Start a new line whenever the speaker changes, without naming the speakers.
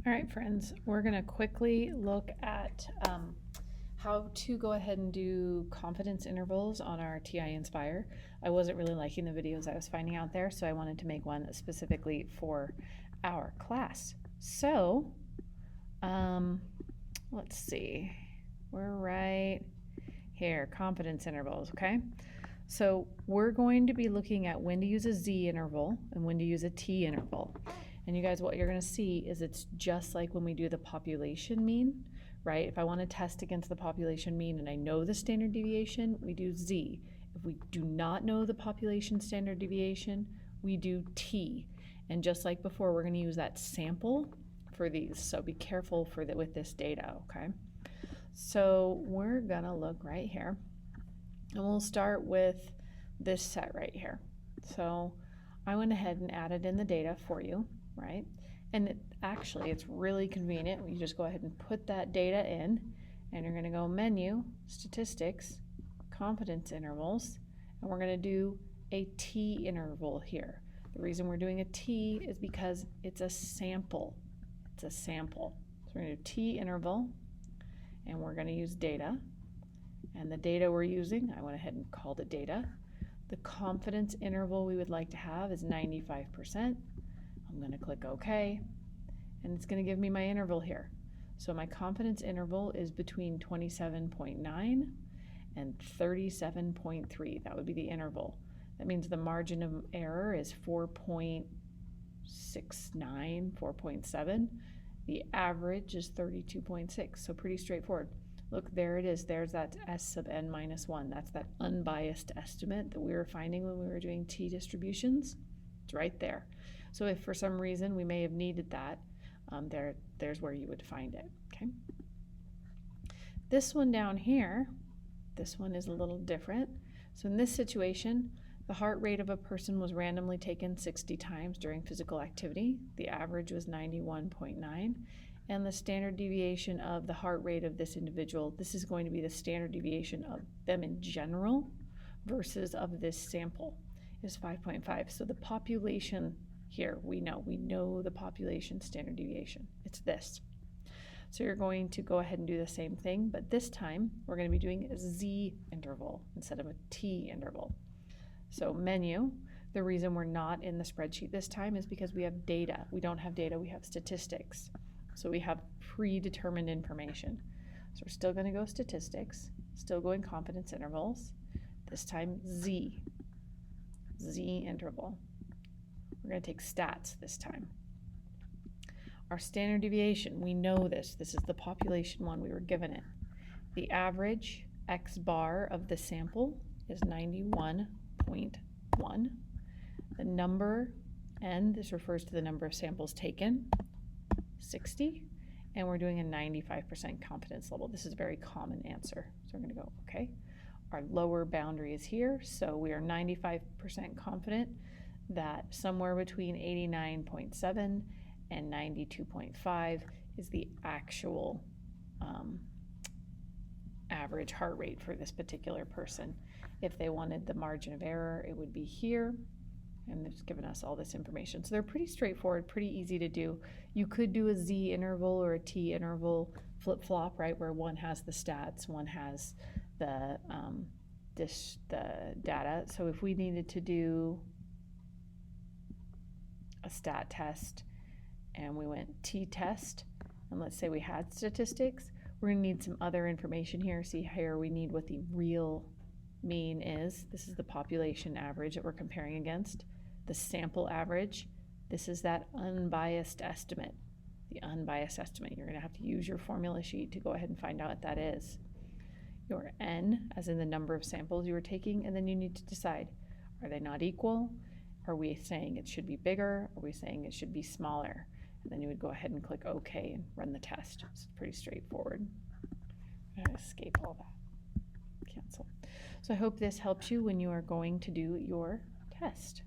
All right, friends, we're going to quickly look at how to go ahead and do confidence intervals on our tinspire. I wasn't really liking the videos I was finding out there, so I wanted to make one specifically for our class. So, let's see. We're right here, confidence intervals, okay? So we're going to be looking at when to use a Z interval and when to use a T interval. And you guys, what you're going to see is it's just like when we do the population mean, right? If I want to test against the population mean and I know the standard deviation, we do Z. If we do not know the population standard deviation, we do T. And just like before, we're going to use that sample for these. So be careful with this data, okay? So we're going to look right here. And we'll start with this set right here. So I went ahead and added in the data for you, right? And it's really convenient. You just go ahead and put that data in, and you're going to go Menu, Statistics, Confidence Intervals, and we're going to do a T interval here. The reason we're doing a T is because it's a sample. It's a sample. So we're going to do T interval, and we're going to use data. And the data we're using, I went ahead and called it data. The confidence interval we would like to have is 95%. I'm going to click OK, and it's going to give me my interval here. So my confidence interval is between 27.9 and 37.3. That would be the interval. That means the margin of error is 4.69, 4.7. The average is 32.6, so pretty straightforward. Look, there it is. There's that S sub n minus 1. That's that unbiased estimate that we were finding when we were doing T distributions. It's right there. So if for some reason we may have needed that, there's where you would find it, okay? This one down here, this one is a little different. So in this situation, the heart rate of a person was randomly taken 60 times during physical activity. The average was 91.9. And the standard deviation of the heart rate of this individual, this is going to be the standard deviation of them in general versus of this sample, is 5.5. So the population here, we know the population standard deviation. It's this. So you're going to go ahead and do the same thing, but this time we're going to be doing a Z interval instead of a T interval. So Menu, the reason we're not in the spreadsheet this time is because we have data. We don't have data, we have statistics. So we have predetermined information. So we're still going to go statistics, still going confidence intervals, this time Z interval. We're going to take stats this time. Our standard deviation, we know this. This is the population one we were given it. The average X bar of the sample is 91.1. The number, N, this refers to the number of samples taken, 60, and we're doing a 95% confidence level. This is a very common answer. So we're going to go, okay. Our lower boundary is here, so we are 95% confident that somewhere between 89.7 and 92.5 is the actual average heart rate for this particular person. If they wanted the margin of error, it would be here, and it's given us all this information. So they're pretty straightforward, pretty easy to do. You could do a Z interval or a T interval flip-flop, right, where one has the stats, one has the data. So if we needed to do a stat test and we went T test, and let's say we had statistics, we're going to need some other information here. See here we need what the real mean is. This is the population average that we're comparing against. The sample average, this is that unbiased estimate. The unbiased estimate, you're going to have to use your formula sheet to go ahead and find out what that is. Your N, as in the number of samples you were taking, and then you need to decide, are they not equal? Are we saying it should be bigger? Are we saying it should be smaller? And then you would go ahead and click OK and run the test. It's pretty straightforward. I'm going to escape all that. Cancel. So I hope this helps you when you are going to do your test.